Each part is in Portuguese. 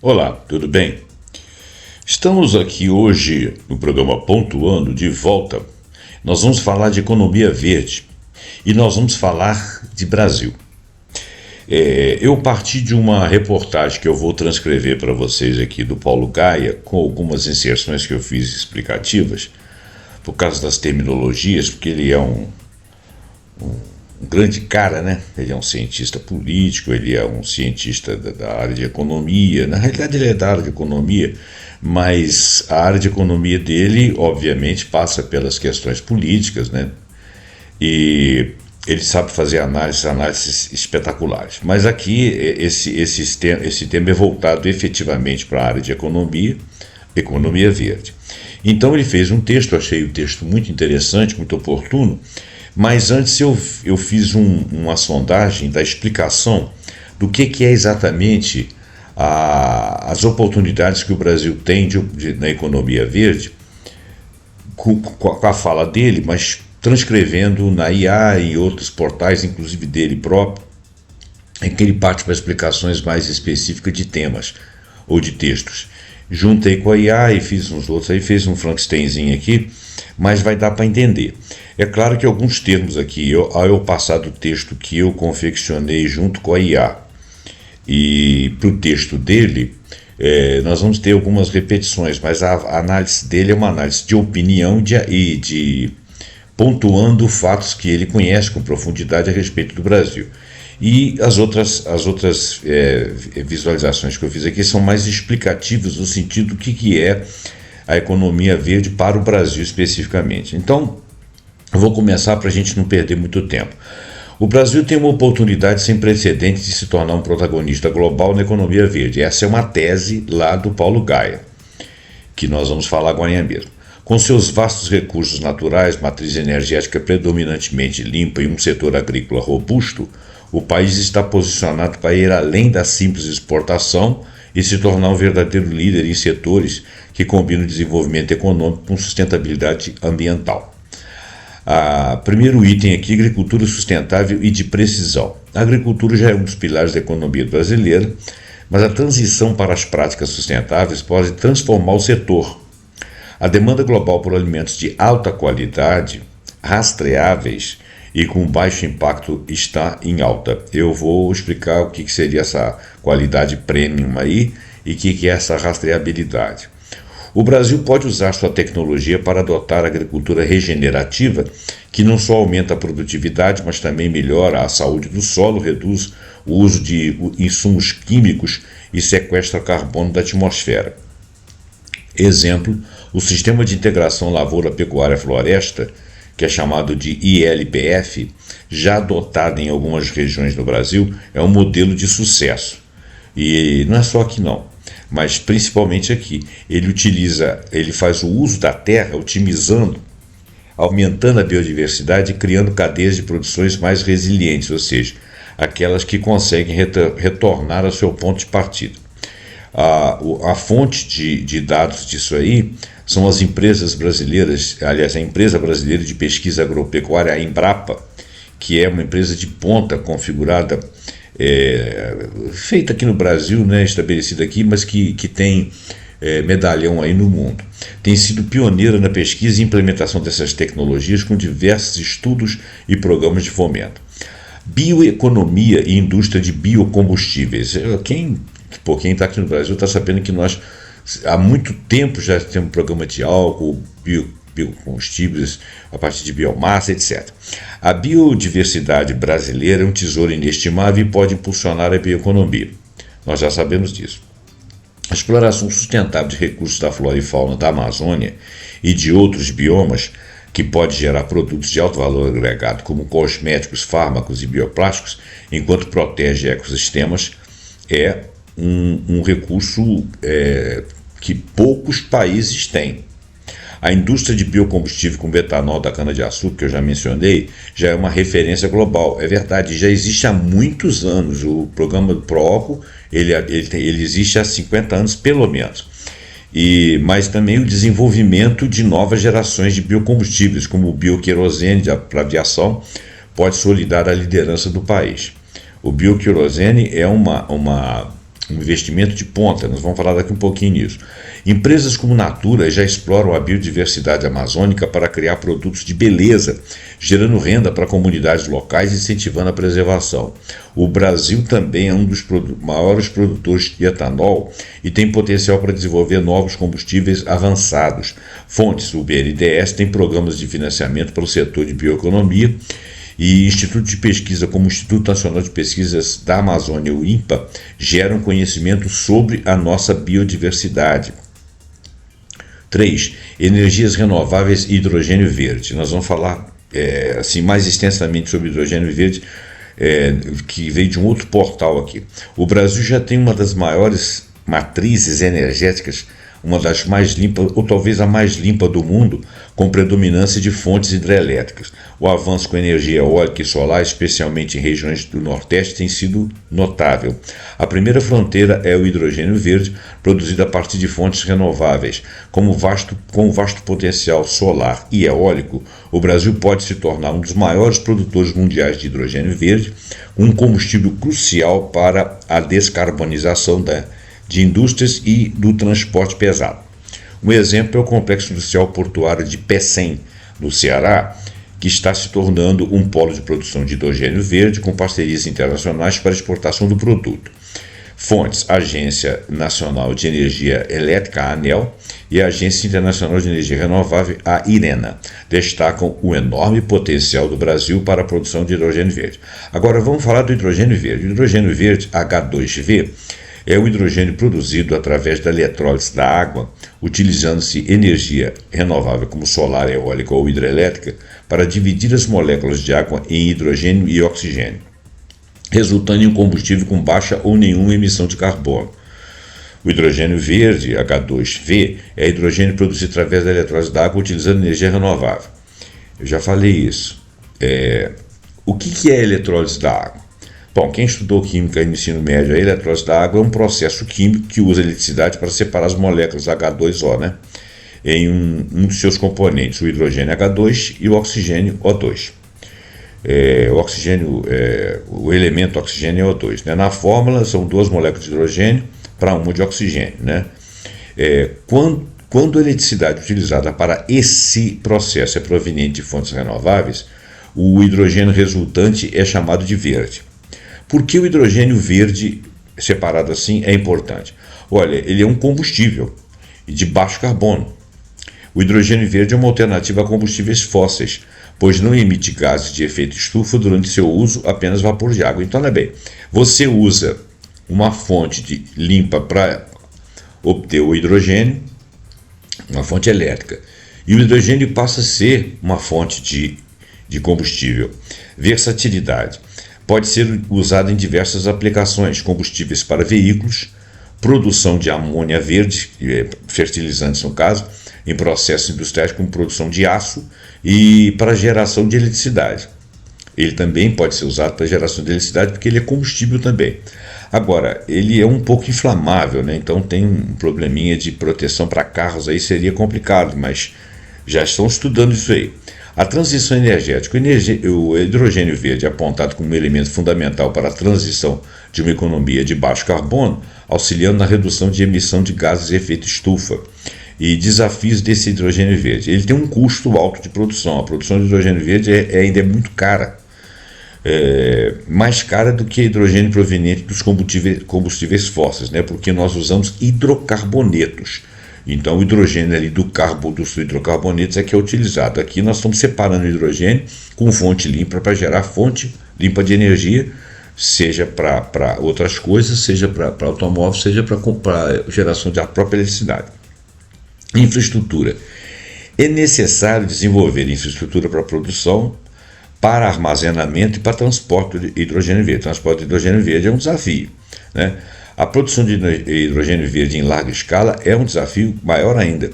Olá, tudo bem? Estamos aqui hoje no programa Pontuando de volta. Nós vamos falar de economia verde e nós vamos falar de Brasil. Eu parti de uma reportagem que eu vou transcrever para vocês aqui do Paulo Gaia, com algumas inserções que eu fiz explicativas, por causa das terminologias, porque ele é um grande cara, né? Ele é um cientista político, ele é um cientista da área de economia. Na realidade, ele é da área de economia, mas a área de economia dele, obviamente, passa pelas questões políticas, né? E ele sabe fazer análises espetaculares. Mas aqui, esse tema é voltado efetivamente para a área de economia verde. Então, ele fez um texto, achei o texto muito interessante, muito oportuno. Mas antes eu fiz uma sondagem da explicação do que é exatamente as oportunidades que o Brasil tem na economia verde, com a fala dele, mas transcrevendo na IA e outros portais, inclusive dele próprio, em que ele parte para explicações mais específicas de temas ou de textos. Juntei com a IA e fiz uns outros, aí fez um Frankensteinzinho aqui, mas vai dar para entender. É claro que alguns termos aqui, ao eu passar do texto que eu confeccionei junto com a IA e para o texto dele, nós vamos ter algumas repetições, mas a análise dele é uma análise de opinião e de pontuando fatos que ele conhece com profundidade a respeito do Brasil. E as outras visualizações que eu fiz aqui são mais explicativas no sentido do que é a economia verde para o Brasil especificamente. Então, eu vou começar para a gente não perder muito tempo. O Brasil tem uma oportunidade sem precedentes de se tornar um protagonista global na economia verde. Essa é uma tese lá do Paulo Gaia, que nós vamos falar agora mesmo. Com seus vastos recursos naturais, matriz energética predominantemente limpa e um setor agrícola robusto, o país está posicionado para ir além da simples exportação e se tornar um verdadeiro líder em setores que combinam desenvolvimento econômico com sustentabilidade ambiental. Primeiro item aqui, agricultura sustentável e de precisão. A agricultura já é um dos pilares da economia brasileira, mas a transição para as práticas sustentáveis pode transformar o setor. A demanda global por alimentos de alta qualidade, rastreáveis e com baixo impacto está em alta. Eu vou explicar o que seria essa qualidade premium aí e o que é essa rastreabilidade. O Brasil pode usar sua tecnologia para adotar a agricultura regenerativa, que não só aumenta a produtividade, mas também melhora a saúde do solo, reduz o uso de insumos químicos e sequestra carbono da atmosfera. Exemplo, o Sistema de Integração Lavoura-Pecuária-Floresta, que é chamado de ILPF, já adotado em algumas regiões do Brasil, é um modelo de sucesso. E não é só aqui não, mas principalmente aqui. Ele faz o uso da terra, otimizando, aumentando a biodiversidade e criando cadeias de produções mais resilientes, ou seja, aquelas que conseguem retornar ao seu ponto de partida. A fonte de dados disso aí são as empresas brasileiras, aliás, a Empresa Brasileira de Pesquisa Agropecuária, a Embrapa, que é uma empresa de ponta configurada, feita aqui no Brasil, né, estabelecida aqui, mas que tem medalhão aí no mundo. Tem sido pioneira na pesquisa e implementação dessas tecnologias com diversos estudos e programas de fomento. Bioeconomia e indústria de biocombustíveis. Quem está aqui no Brasil está sabendo que nós há muito tempo já temos um programa de álcool, biocombustíveis a partir de biomassa, etc. A biodiversidade brasileira é um tesouro inestimável e pode impulsionar a bioeconomia. Nós já sabemos disso. A exploração sustentável de recursos da flora e fauna da Amazônia e de outros biomas, que pode gerar produtos de alto valor agregado, como cosméticos, fármacos e bioplásticos, enquanto protege ecossistemas, é um recurso que poucos países têm. A indústria de biocombustível com metanol da cana-de-açúcar, que eu já mencionei, já é uma referência global. É verdade, já existe há muitos anos. O programa do Proálcool, ele existe há 50 anos pelo menos. Mas também o desenvolvimento de novas gerações de biocombustíveis, como o bioquerosene para aviação, pode consolidar a liderança do país. O bioquerosene é uma um investimento de ponta, nós vamos falar daqui um pouquinho nisso. Empresas como Natura já exploram a biodiversidade amazônica para criar produtos de beleza, gerando renda para comunidades locais e incentivando a preservação. O Brasil também é um dos maiores produtores de etanol e tem potencial para desenvolver novos combustíveis avançados. Fontes: o BNDES tem programas de financiamento para o setor de bioeconomia, e institutos de pesquisa como o Instituto Nacional de Pesquisas da Amazônia, o INPA, geram conhecimento sobre a nossa biodiversidade. 3. Energias renováveis e hidrogênio verde. Nós vamos falar assim, mais extensamente sobre hidrogênio verde, que veio de um outro portal aqui. O Brasil já tem uma das maiores matrizes energéticas, uma das mais limpas, ou talvez a mais limpa do mundo, com predominância de fontes hidrelétricas. O avanço com energia eólica e solar, especialmente em regiões do Nordeste, tem sido notável. A primeira fronteira é o hidrogênio verde, produzido a partir de fontes renováveis. Com vasto potencial solar e eólico, o Brasil pode se tornar um dos maiores produtores mundiais de hidrogênio verde, um combustível crucial para a descarbonização de indústrias e do transporte pesado. Um exemplo é o Complexo Industrial Portuário de Pecém, no Ceará, que está se tornando um polo de produção de hidrogênio verde com parcerias internacionais para exportação do produto. Fontes: Agência Nacional de Energia Elétrica, a ANEEL, e a Agência Internacional de Energia Renovável, a IRENA, destacam o enorme potencial do Brasil para a produção de hidrogênio verde. Agora vamos falar do hidrogênio verde. O hidrogênio verde, H2V, é o hidrogênio produzido através da eletrólise da água, utilizando-se energia renovável como solar, eólica ou hidrelétrica para dividir as moléculas de água em hidrogênio e oxigênio, resultando em um combustível com baixa ou nenhuma emissão de carbono. O hidrogênio verde, H2V, é hidrogênio produzido através da eletrólise da água utilizando energia renovável. Eu já falei isso. O que é a eletrólise da água? Bom, quem estudou química no ensino médio, a eletrólise da água é um processo químico que usa eletricidade para separar as moléculas H2O, né, em um dos seus componentes, o hidrogênio H2 e o oxigênio O2. O elemento oxigênio é O2. Né? Na fórmula, são duas moléculas de hidrogênio para uma de oxigênio. Né? Quando a eletricidade utilizada para esse processo é proveniente de fontes renováveis, o hidrogênio resultante é chamado de verde. Por que o hidrogênio verde, separado assim, é importante? Olha, ele é um combustível de baixo carbono. O hidrogênio verde é uma alternativa a combustíveis fósseis, pois não emite gases de efeito estufa durante seu uso, apenas vapor de água. Então, olha bem, você usa uma fonte limpa para obter o hidrogênio, uma fonte elétrica, e o hidrogênio passa a ser uma fonte de combustível. Versatilidade. Pode ser usado em diversas aplicações, combustíveis para veículos, produção de amônia verde, fertilizantes no caso, em processos industriais como produção de aço e para geração de eletricidade. Ele também pode ser usado para geração de eletricidade porque ele é combustível também. Agora, ele é um pouco inflamável, né? Então tem um probleminha de proteção para carros, aí seria complicado, mas já estão estudando isso aí. A transição energética, o hidrogênio verde é apontado como um elemento fundamental para a transição de uma economia de baixo carbono, auxiliando na redução de emissão de gases de efeito estufa. E desafios desse hidrogênio verde. Ele tem um custo alto de produção. A produção de hidrogênio verde ainda é muito cara. Mais cara do que hidrogênio proveniente dos combustíveis fósseis, né? Porque nós usamos hidrocarbonetos. Então, o hidrogênio ali dos hidrocarbonetos é que é utilizado. Aqui nós estamos separando o hidrogênio com fonte limpa para gerar fonte limpa de energia, seja para outras coisas, seja para automóvel, seja para geração da própria eletricidade. Infraestrutura. É necessário desenvolver infraestrutura para produção, para armazenamento e para transporte de hidrogênio verde. Transporte de hidrogênio verde é um desafio, né? A produção de hidrogênio verde em larga escala é um desafio maior ainda.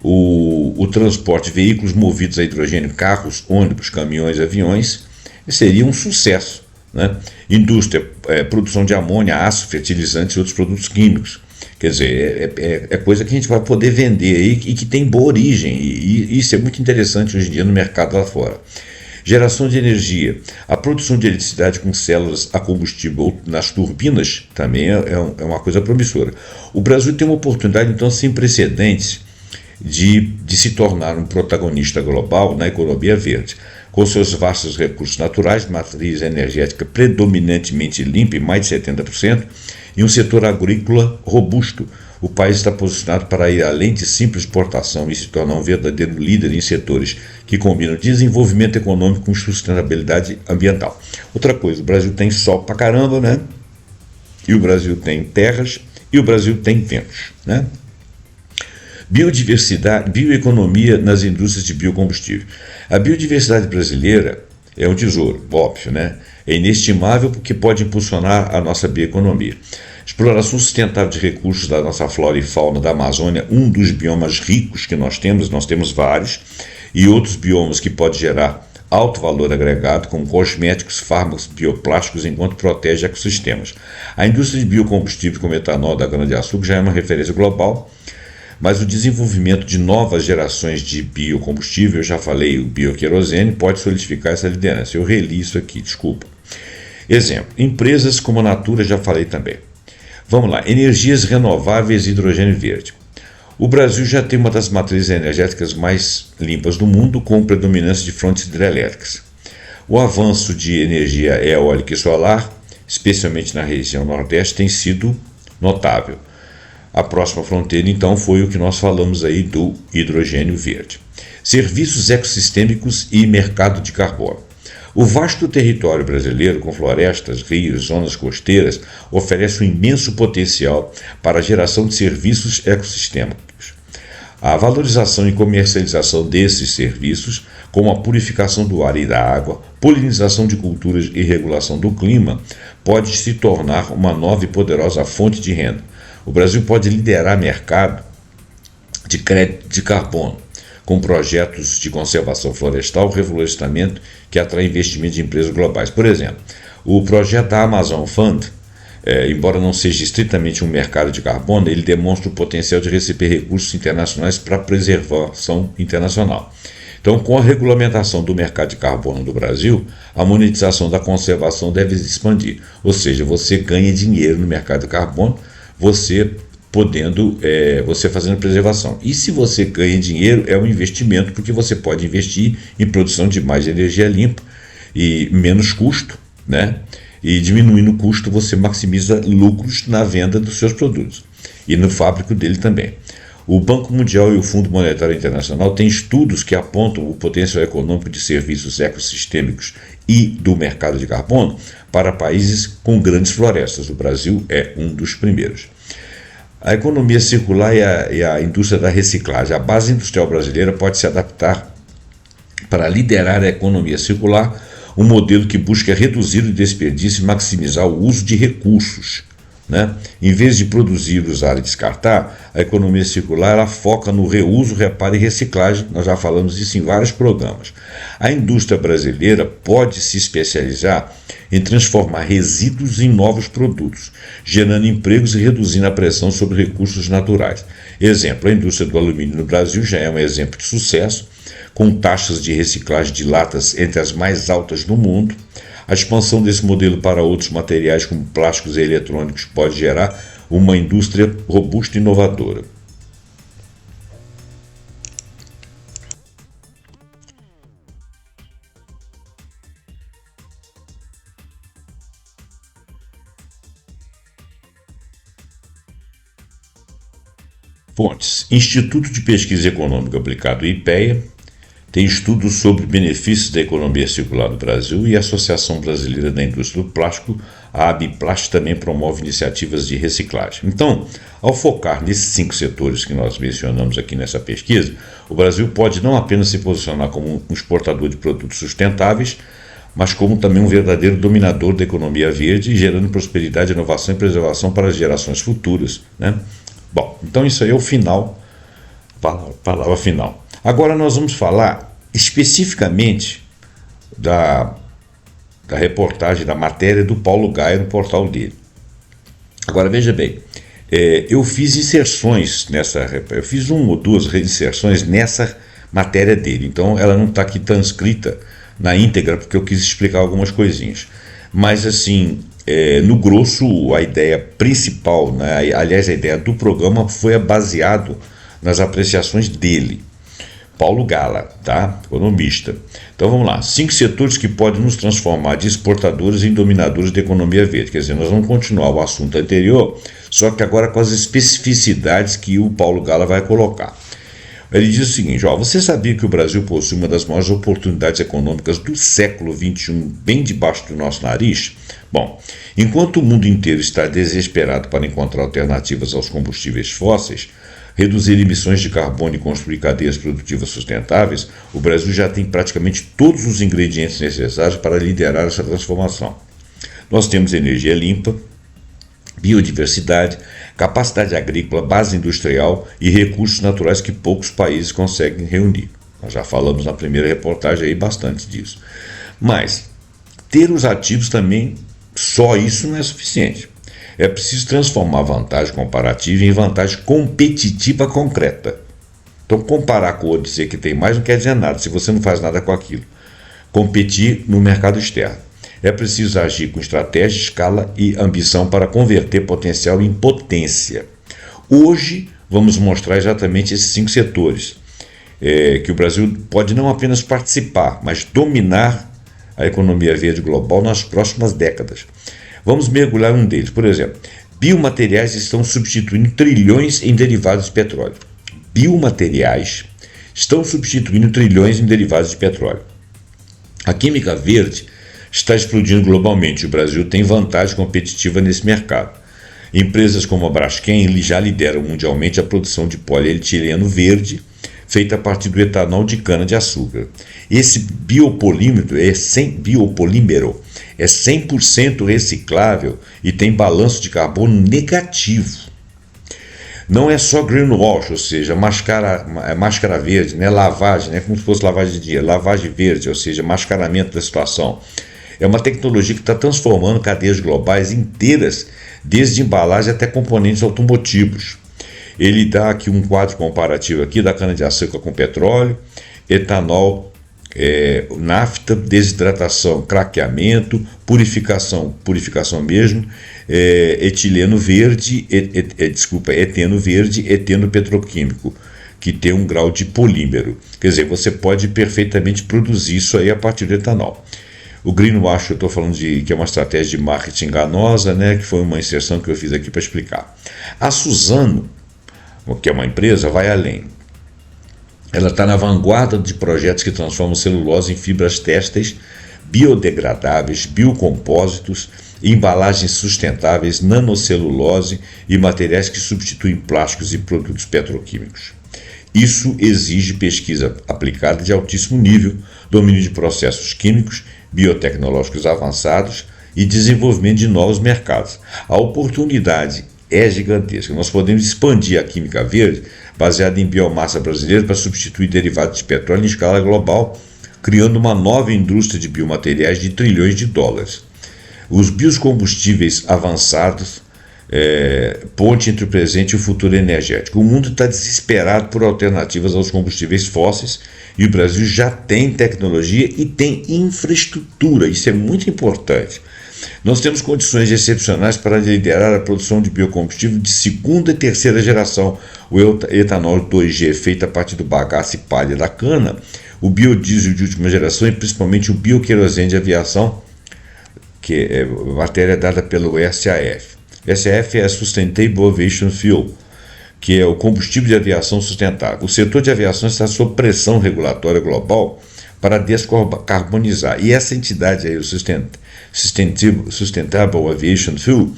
O transporte de veículos movidos a hidrogênio, carros, ônibus, caminhões, aviões, seria um sucesso, né? Indústria, produção de amônia, aço, fertilizantes e outros produtos químicos. Quer dizer, é coisa que a gente vai poder vender aí e que tem boa origem. E isso é muito interessante hoje em dia no mercado lá fora. Geração de energia. A produção de eletricidade com células a combustível nas turbinas também é uma coisa promissora. O Brasil tem uma oportunidade, então, sem precedentes de se tornar um protagonista global na economia verde. Com seus vastos recursos naturais, matriz energética predominantemente limpa, em mais de 70%, e um setor agrícola robusto, o país está posicionado para ir além de simples exportação e se tornar um verdadeiro líder em setores que combinam desenvolvimento econômico com sustentabilidade ambiental. Outra coisa, o Brasil tem sol pra caramba, né? E o Brasil tem terras e o Brasil tem ventos, né? Biodiversidade, bioeconomia nas indústrias de biocombustível. A biodiversidade brasileira é um tesouro, óbvio, né? É inestimável porque pode impulsionar a nossa bioeconomia. Exploração sustentável de recursos da nossa flora e fauna da Amazônia, um dos biomas ricos que nós temos vários, e outros biomas que pode gerar alto valor agregado, como cosméticos, fármacos, bioplásticos, enquanto protege ecossistemas. A indústria de biocombustível como etanol da cana-de-açúcar já é uma referência global, mas o desenvolvimento de novas gerações de biocombustível, eu já falei, o bioquerosene, pode solidificar essa liderança. Eu reli isso aqui, desculpa. Exemplo, empresas como a Natura, já falei também. Vamos lá, energias renováveis e hidrogênio verde. O Brasil já tem uma das matrizes energéticas mais limpas do mundo, com predominância de fontes hidrelétricas. O avanço de energia eólica e solar, especialmente na região Nordeste, tem sido notável. A próxima fronteira, então, foi o que nós falamos aí do hidrogênio verde. Serviços ecossistêmicos e mercado de carbono. O vasto território brasileiro, com florestas, rios, zonas costeiras, oferece um imenso potencial para a geração de serviços ecossistêmicos. A valorização e comercialização desses serviços, como a purificação do ar e da água, polinização de culturas e regulação do clima, pode se tornar uma nova e poderosa fonte de renda. O Brasil pode liderar mercado de crédito de carbono, com projetos de conservação florestal, reflorestamento, que atrai investimento de empresas globais. Por exemplo, o projeto da Amazon Fund, embora não seja estritamente um mercado de carbono, ele demonstra o potencial de receber recursos internacionais para preservação internacional. Então, com a regulamentação do mercado de carbono do Brasil, a monetização da conservação deve se expandir. Ou seja, você ganha dinheiro no mercado de carbono, você fazendo preservação. E se você ganha dinheiro, é um investimento, porque você pode investir em produção de mais energia limpa e menos custo, né? E diminuindo o custo, você maximiza lucros na venda dos seus produtos e no fábrico dele também. O Banco Mundial e o Fundo Monetário Internacional têm estudos que apontam o potencial econômico de serviços ecossistêmicos e do mercado de carbono para países com grandes florestas. O Brasil é um dos primeiros. A economia circular e a indústria da reciclagem. A base industrial brasileira pode se adaptar para liderar a economia circular, um modelo que busca reduzir o desperdício e maximizar o uso de recursos, né? Em vez de produzir, usar e descartar, a economia circular ela foca no reuso, reparo e reciclagem. Nós já falamos disso em vários programas. A indústria brasileira pode se especializar em transformar resíduos em novos produtos, gerando empregos e reduzindo a pressão sobre recursos naturais. Exemplo, a indústria do alumínio no Brasil já é um exemplo de sucesso, com taxas de reciclagem de latas entre as mais altas do mundo. A expansão desse modelo para outros materiais como plásticos e eletrônicos pode gerar uma indústria robusta e inovadora. Fontes: Instituto de Pesquisa Econômica Aplicada, IPEA, tem estudos sobre benefícios da economia circular no Brasil, e a Associação Brasileira da Indústria do Plástico, a ABIPLAST, também promove iniciativas de reciclagem. Então, ao focar nesses 5 setores que nós mencionamos aqui nessa pesquisa, o Brasil pode não apenas se posicionar como um exportador de produtos sustentáveis, mas como também um verdadeiro dominador da economia verde, gerando prosperidade, inovação e preservação para as gerações futuras, né? Bom, então isso aí é o final, palavra final. Agora nós vamos falar especificamente da reportagem, da matéria do Paulo Gaia no portal dele. Agora veja bem, eu fiz inserções eu fiz 1 ou 2 inserções nessa matéria dele, então ela não está aqui transcrita na íntegra, porque eu quis explicar algumas coisinhas. Mas, assim, no grosso, a ideia principal, né, aliás, a ideia do programa foi baseado nas apreciações dele, Paulo Gala, tá? Economista. Então vamos lá, 5 setores que podem nos transformar de exportadores em dominadores da economia verde. Quer dizer, nós vamos continuar o assunto anterior, só que agora com as especificidades que o Paulo Gala vai colocar. Ele diz o seguinte: você sabia que o Brasil possui uma das maiores oportunidades econômicas do século XXI bem debaixo do nosso nariz? Bom, enquanto o mundo inteiro está desesperado para encontrar alternativas aos combustíveis fósseis, reduzir emissões de carbono e construir cadeias produtivas sustentáveis, o Brasil já tem praticamente todos os ingredientes necessários para liderar essa transformação. Nós temos energia limpa, biodiversidade, capacidade agrícola, base industrial e recursos naturais que poucos países conseguem reunir. Nós já falamos na primeira reportagem aí bastante disso. Mas ter os ativos também, só isso não é suficiente. É preciso transformar a vantagem comparativa em vantagem competitiva concreta. Então, comparar com o outro, dizer que tem mais, não quer dizer nada, se você não faz nada com aquilo. Competir no mercado externo. É preciso agir com estratégia, escala e ambição para converter potencial em potência. Hoje, vamos mostrar exatamente esses 5 setores, que o Brasil pode não apenas participar, mas dominar a economia verde global nas próximas décadas. Vamos mergulhar um deles. Por exemplo, biomateriais estão substituindo trilhões em derivados de petróleo. Biomateriais estão substituindo trilhões em derivados de petróleo. A química verde está explodindo globalmente. O Brasil tem vantagem competitiva nesse mercado. Empresas como a Braskem já lideram mundialmente a produção de polietileno verde, feita a partir do etanol de cana-de-açúcar. Esse biopolímero é 100% reciclável e tem balanço de carbono negativo. Não é só greenwash, ou seja, máscara verde, né, lavagem, né, como se fosse lavagem de dinheiro, lavagem verde, ou seja, mascaramento da situação. É uma tecnologia que está transformando cadeias globais inteiras, desde embalagem até componentes automotivos. Ele dá aqui um quadro comparativo aqui da cana-de-açúcar com petróleo, etanol, nafta, desidratação, craqueamento, purificação mesmo, etileno verde, eteno verde, eteno petroquímico, que tem um grau de polímero. Quer dizer, você pode perfeitamente produzir isso aí a partir do etanol. O greenwash, eu estou falando que é uma estratégia de marketing enganosa, né, que foi uma inserção que eu fiz aqui para explicar. A Suzano, que é uma empresa, vai além. Ela está na vanguarda de projetos que transformam celulose em fibras têxteis, biodegradáveis, biocompósitos, embalagens sustentáveis, nanocelulose e materiais que substituem plásticos e produtos petroquímicos. Isso exige pesquisa aplicada de altíssimo nível, domínio de processos químicos, biotecnológicos avançados e desenvolvimento de novos mercados. A oportunidade é gigantesca. Nós podemos expandir a química verde baseada em biomassa brasileira para substituir derivados de petróleo em escala global, criando uma nova indústria de biomateriais de trilhões de dólares. Os biocombustíveis avançados, ponte entre o presente e o futuro energético. O mundo está desesperado por alternativas aos combustíveis fósseis e o Brasil já tem tecnologia e tem infraestrutura. Isso é muito importante. Nós temos condições excepcionais para liderar a produção de biocombustível de segunda e terceira geração, o etanol 2G feito a partir do bagaço e palha da cana, o biodiesel de última geração e principalmente o bioquerosene de aviação, que é matéria dada pelo SAF. SAF é Sustainable Aviation Fuel, que é o combustível de aviação sustentável. O setor de aviação está sob pressão regulatória global para descarbonizar. E essa entidade aí, o Sustainable Aviation Fuel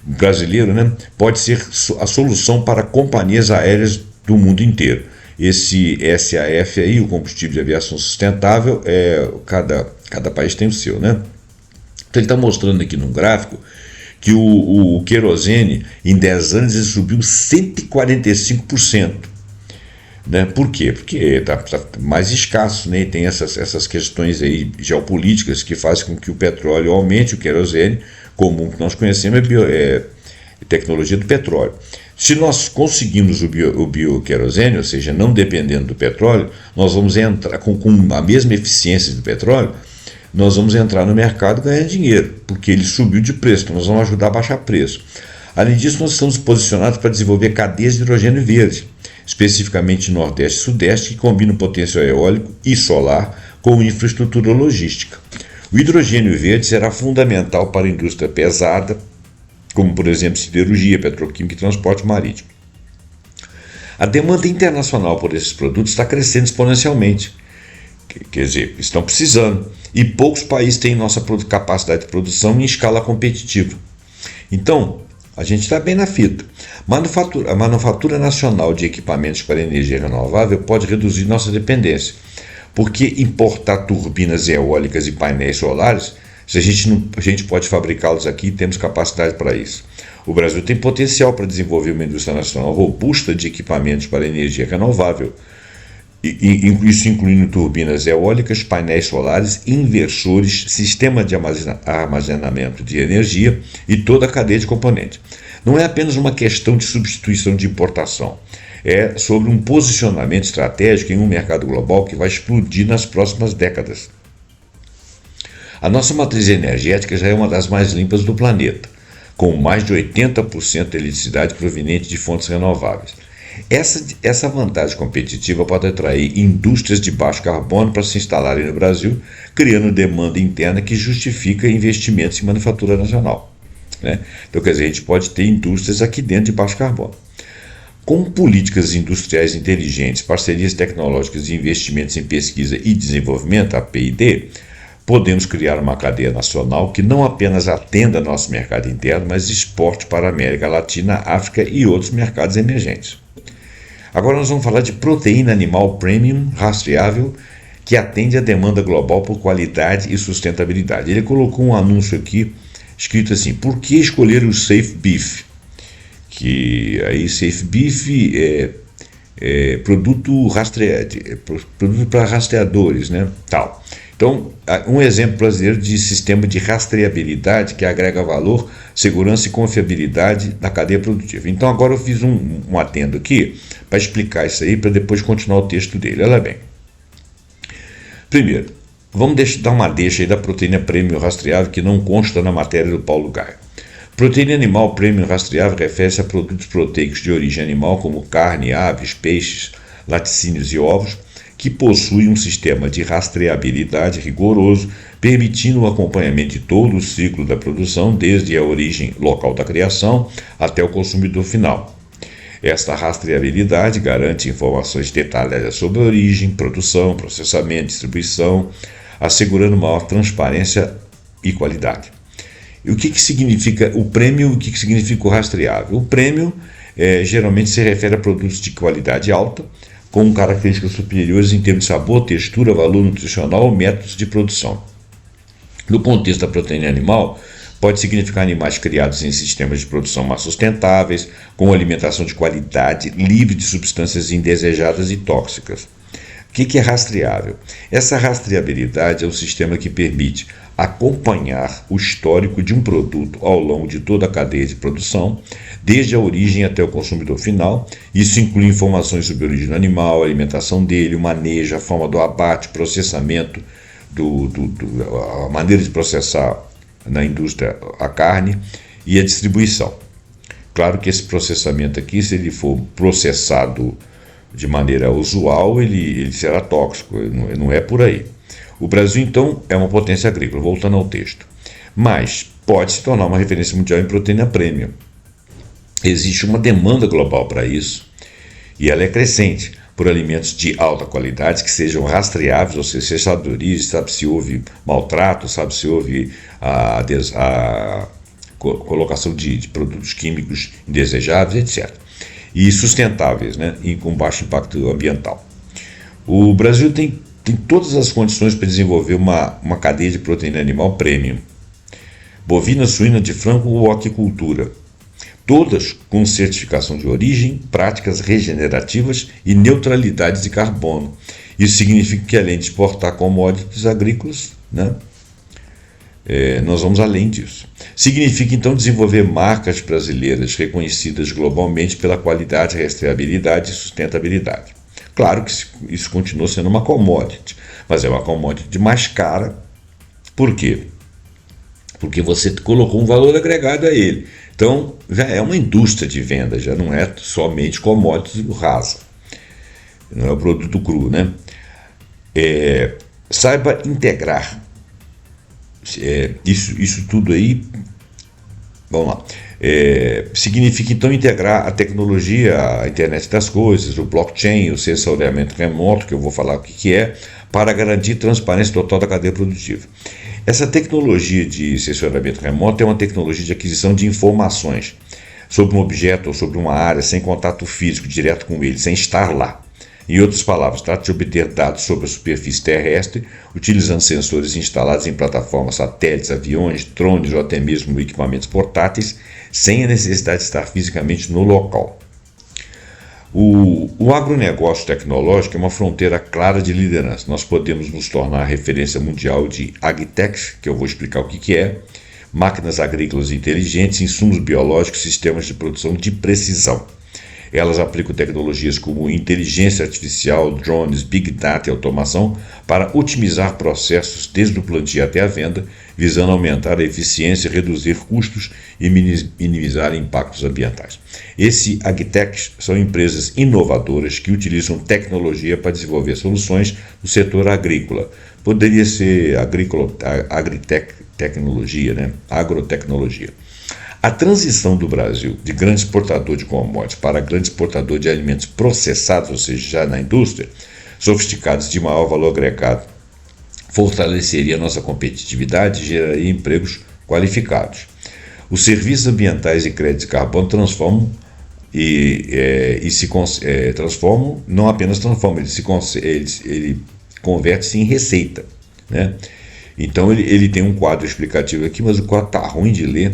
brasileiro, né, pode ser a solução para companhias aéreas do mundo inteiro. Esse SAF aí, o combustível de aviação sustentável, cada país tem o seu, né? Então ele está mostrando aqui num gráfico que o querosene, em 10 anos, ele subiu 145%. Né? Por quê? Porque está mais escasso, né? E tem essas questões aí geopolíticas que fazem com que o petróleo aumente, o querosene comum que nós conhecemos é tecnologia do petróleo. Se nós conseguimos o bioquerosene, ou seja, não dependendo do petróleo, nós vamos entrar com a mesma eficiência do petróleo, nós vamos entrar no mercado e ganhar dinheiro, porque ele subiu de preço, então nós vamos ajudar a baixar preço. Além disso, nós estamos posicionados para desenvolver cadeias de hidrogênio verde, especificamente no Nordeste e Sudeste, que combinam potencial eólico e solar com infraestrutura logística. O hidrogênio verde será fundamental para a indústria pesada, como, por exemplo, siderurgia, petroquímica e transporte marítimo. A demanda internacional por esses produtos está crescendo exponencialmente. Quer dizer, estão precisando. E poucos países têm nossa capacidade de produção em escala competitiva. Então, a gente está bem na fita. A manufatura nacional de equipamentos para energia renovável pode reduzir nossa dependência, porque importar turbinas eólicas e painéis solares, se a gente pode fabricá-los aqui e temos capacidade para isso. O Brasil tem potencial para desenvolver uma indústria nacional robusta de equipamentos para energia renovável, isso incluindo turbinas eólicas, painéis solares, inversores, sistema de armazenamento de energia e toda a cadeia de componentes. Não é apenas uma questão de substituição de importação, é sobre um posicionamento estratégico em um mercado global que vai explodir nas próximas décadas. A nossa matriz energética já é uma das mais limpas do planeta, com mais de 80% de eletricidade proveniente de fontes renováveis. Essa vantagem competitiva pode atrair indústrias de baixo carbono para se instalarem no Brasil, criando demanda interna que justifica investimentos em manufatura nacional. Então, quer dizer, a gente pode ter indústrias aqui dentro de baixo carbono. Com políticas industriais inteligentes, parcerias tecnológicas e investimentos em pesquisa e desenvolvimento, a P&D, podemos criar uma cadeia nacional que não apenas atenda nosso mercado interno, mas exporte para a América Latina, África e outros mercados emergentes. Agora nós vamos falar de proteína animal premium rastreável que atende à demanda global por qualidade e sustentabilidade. Ele colocou um anúncio aqui escrito assim: por que escolher o Safe Beef? Que aí Safe Beef é produto para rastreadores, né? Tal. Então, um exemplo brasileiro de sistema de rastreabilidade que agrega valor, segurança e confiabilidade na cadeia produtiva. Então, agora eu fiz um adendo aqui para explicar isso aí, para depois continuar o texto dele. Olha bem. Primeiro, vamos dar uma deixa aí da proteína premium rastreável que não consta na matéria do Paulo Gaia. Proteína animal premium rastreável refere-se a produtos proteicos de origem animal, como carne, aves, peixes, laticínios e ovos, que possui um sistema de rastreabilidade rigoroso, permitindo o acompanhamento de todo o ciclo da produção, desde a origem local da criação até o consumidor final. Esta rastreabilidade garante informações detalhadas sobre a origem, produção, processamento, distribuição, assegurando maior transparência e qualidade. E o que significa o prêmio e o que significa o rastreável? O prêmio geralmente se refere a produtos de qualidade alta, com características superiores em termos de sabor, textura, valor nutricional ou métodos de produção. No contexto da proteína animal, pode significar animais criados em sistemas de produção mais sustentáveis, com alimentação de qualidade, livre de substâncias indesejadas e tóxicas. O que é rastreável? Essa rastreabilidade é um sistema que permite acompanhar o histórico de um produto ao longo de toda a cadeia de produção, desde a origem até o consumidor final. Isso inclui informações sobre a origem do animal, a alimentação dele, o manejo, a forma do abate, processamento, a maneira de processar na indústria a carne e a distribuição. Claro que esse processamento aqui, se ele for processado de maneira usual, ele será tóxico, não é por aí. O Brasil, então, é uma potência agrícola, voltando ao texto, mas pode se tornar uma referência mundial em proteína premium. Existe uma demanda global para isso e ela é crescente por alimentos de alta qualidade que sejam rastreáveis, ou seja, sabe, sabe se houve maltrato, sabe se houve a colocação de produtos químicos indesejáveis, etc. E sustentáveis, né, e com baixo impacto ambiental. O Brasil tem todas as condições para desenvolver uma cadeia de proteína animal premium, bovina, suína, de frango ou aquicultura, todas com certificação de origem, práticas regenerativas e neutralidade de carbono. Isso significa que, além de exportar commodities agrícolas, né, nós vamos além disso. Significa, então, desenvolver marcas brasileiras reconhecidas globalmente pela qualidade, rastreabilidade e sustentabilidade. Claro que isso continua sendo uma commodity, mas é uma commodity mais cara Por quê? Porque você colocou um valor agregado a ele. Então, já é uma indústria de venda, já não é somente commodities rasa. Não é o produto cru, né? Saiba integrar. Isso tudo aí, vamos lá. Significa então integrar a tecnologia, a internet das coisas, o blockchain, o sensoriamento remoto, que eu vou falar o que é, para garantir transparência total da cadeia produtiva. Essa tecnologia de sensoriamento remoto é uma tecnologia de aquisição de informações sobre um objeto ou sobre uma área sem contato físico direto com ele, sem estar lá. Em outras palavras, trata-se de obter dados sobre a superfície terrestre, utilizando sensores instalados em plataformas, satélites, aviões, drones ou até mesmo equipamentos portáteis, sem a necessidade de estar fisicamente no local. O agronegócio tecnológico é uma fronteira clara de liderança. Nós podemos nos tornar referência mundial de agtech, que eu vou explicar o que é, máquinas agrícolas inteligentes, insumos biológicos, sistemas de produção de precisão. Elas aplicam tecnologias como inteligência artificial, drones, big data e automação para otimizar processos desde o plantio até a venda, visando aumentar a eficiência, reduzir custos e minimizar impactos ambientais. Esse agtech são empresas inovadoras que utilizam tecnologia para desenvolver soluções no setor agrícola. Poderia ser agritecnologia, né? Agrotecnologia. A transição do Brasil de grande exportador de commodities para grande exportador de alimentos processados, ou seja, já na indústria, sofisticados de maior valor agregado, fortaleceria a nossa competitividade e geraria empregos qualificados. Os serviços ambientais e créditos de carbono transformam não apenas transformam, ele converte-se em receita, né? Então ele tem um quadro explicativo aqui, mas o quadro está ruim de ler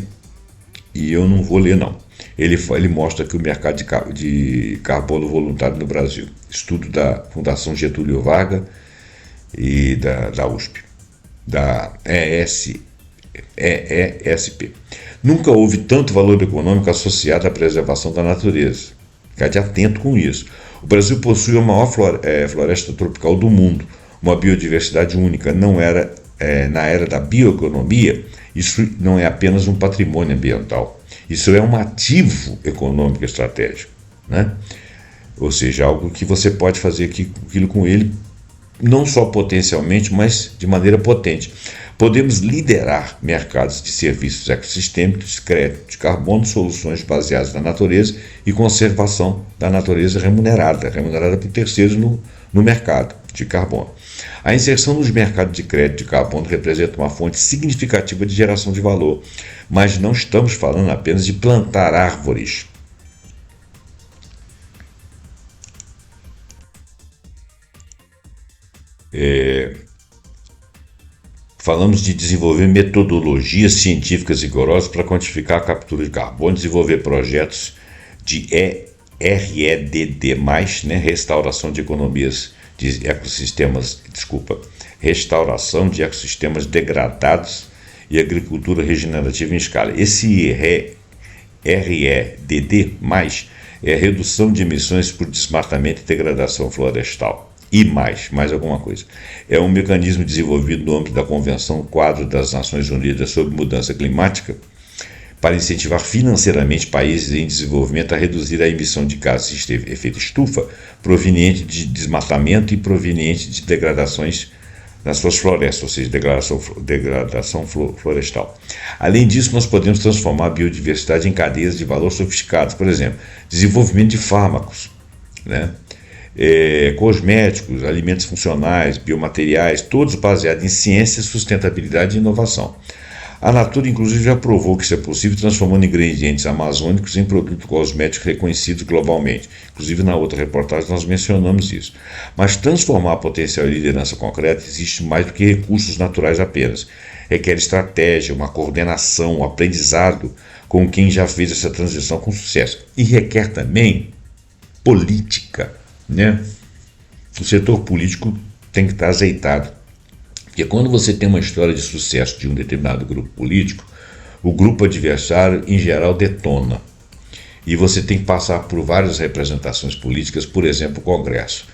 e eu não vou ler não. Ele mostra aqui o mercado de carbono voluntário no Brasil, estudo da Fundação Getúlio Vargas e da USP, da EESP. Nunca houve tanto valor econômico associado à preservação da natureza. Fique atento com isso. O Brasil possui a maior floresta tropical do mundo, uma biodiversidade única. Na era da bioeconomia, isso não é apenas um patrimônio ambiental. Isso é um ativo econômico estratégico, né? Ou seja, algo que você pode fazer aquilo com ele, não só potencialmente, mas de maneira potente. Podemos liderar mercados de serviços ecossistêmicos, crédito de carbono, soluções baseadas na natureza e conservação da natureza remunerada por terceiros no mercado de carbono. A inserção nos mercados de crédito de carbono representa uma fonte significativa de geração de valor, mas não estamos falando apenas de plantar árvores. Falamos de desenvolver metodologias científicas rigorosas para quantificar a captura de carbono, desenvolver projetos de REDD+, né, restauração de degradados e agricultura regenerativa em escala. Esse REDD+, é a redução de emissões por desmatamento e degradação florestal. E mais alguma coisa. É um mecanismo desenvolvido no âmbito da Convenção Quadro das Nações Unidas sobre Mudança Climática para incentivar financeiramente países em desenvolvimento a reduzir a emissão de gases de efeito estufa proveniente de desmatamento e proveniente de degradações nas suas florestas, ou seja, degradação florestal. Além disso, nós podemos transformar a biodiversidade em cadeias de valor sofisticadas, por exemplo, desenvolvimento de fármacos, né? Cosméticos, alimentos funcionais, biomateriais, todos baseados em ciência, sustentabilidade e inovação. A Natura, inclusive, já provou que isso é possível, transformando ingredientes amazônicos em produtos cosméticos reconhecidos globalmente. Inclusive, na outra reportagem, nós mencionamos isso. Mas transformar a potencial liderança concreta existe mais do que recursos naturais apenas. Requer estratégia, uma coordenação, um aprendizado com quem já fez essa transição com sucesso. E requer também política, né? O setor político tem que estar azeitado, porque quando você tem uma história de sucesso de um determinado grupo político, o grupo adversário em geral detona, e você tem que passar por várias representações políticas, por exemplo, o Congresso.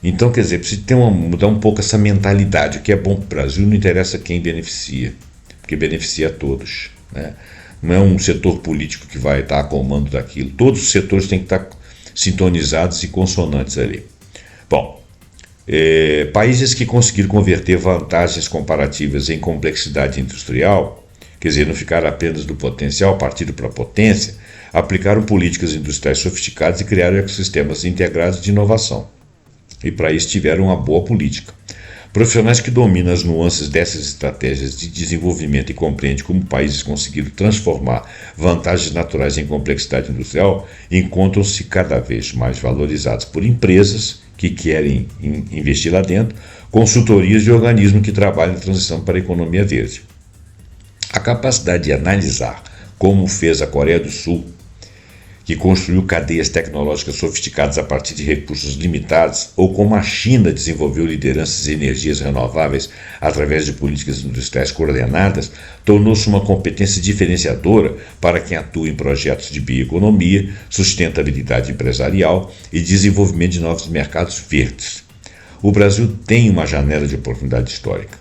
Então, quer dizer, precisa mudar um pouco essa mentalidade. O que é bom para o Brasil não interessa quem beneficia, porque beneficia a todos, né? Não é um setor político que vai estar a comando daquilo. Todos os setores têm que estar sintonizados e consonantes ali. Bom, países que conseguiram converter vantagens comparativas em complexidade industrial, quer dizer, não ficaram apenas do potencial, partiram para a potência, aplicaram políticas industriais sofisticadas e criaram ecossistemas integrados de inovação. E para isso tiveram uma boa política. Profissionais que dominam as nuances dessas estratégias de desenvolvimento e compreendem como países conseguiram transformar vantagens naturais em complexidade industrial encontram-se cada vez mais valorizados por empresas que querem investir lá dentro, consultorias e organismos que trabalham na transição para a economia verde. A capacidade de analisar, como fez a Coreia do Sul, que construiu cadeias tecnológicas sofisticadas a partir de recursos limitados, ou como a China desenvolveu lideranças em energias renováveis através de políticas industriais coordenadas, tornou-se uma competência diferenciadora para quem atua em projetos de bioeconomia, sustentabilidade empresarial e desenvolvimento de novos mercados verdes. O Brasil tem uma janela de oportunidade histórica.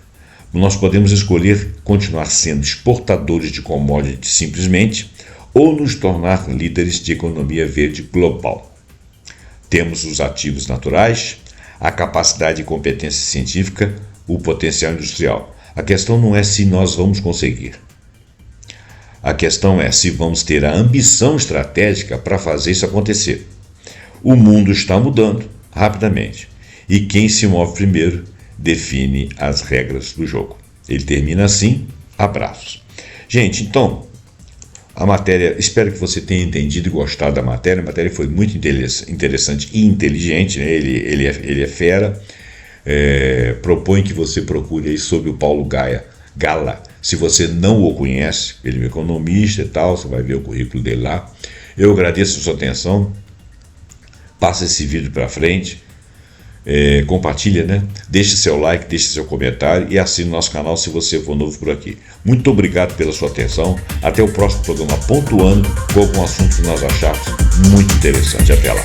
Nós podemos escolher continuar sendo exportadores de commodities simplesmente, ou nos tornar líderes de economia verde global. Temos os ativos naturais, a capacidade e competência científica, o potencial industrial. A questão não é se nós vamos conseguir. A questão é se vamos ter a ambição estratégica para fazer isso acontecer. O mundo está mudando rapidamente e quem se move primeiro define as regras do jogo. Ele termina assim, abraços. Gente, então, a matéria, espero que você tenha entendido e gostado da matéria. A matéria foi muito interessante e inteligente, né? Ele é fera. Propõe que você procure aí sobre o Paulo Gala. Se você não o conhece, ele é um economista e tal, você vai ver o currículo dele lá. Eu agradeço a sua atenção. Passa esse vídeo para frente. Compartilha, né? Deixe seu like, deixe seu comentário e assine nosso canal se você for novo por aqui. Muito obrigado pela sua atenção. Até o próximo programa Pontuando com algum assunto que nós acharmos muito interessante. Até lá.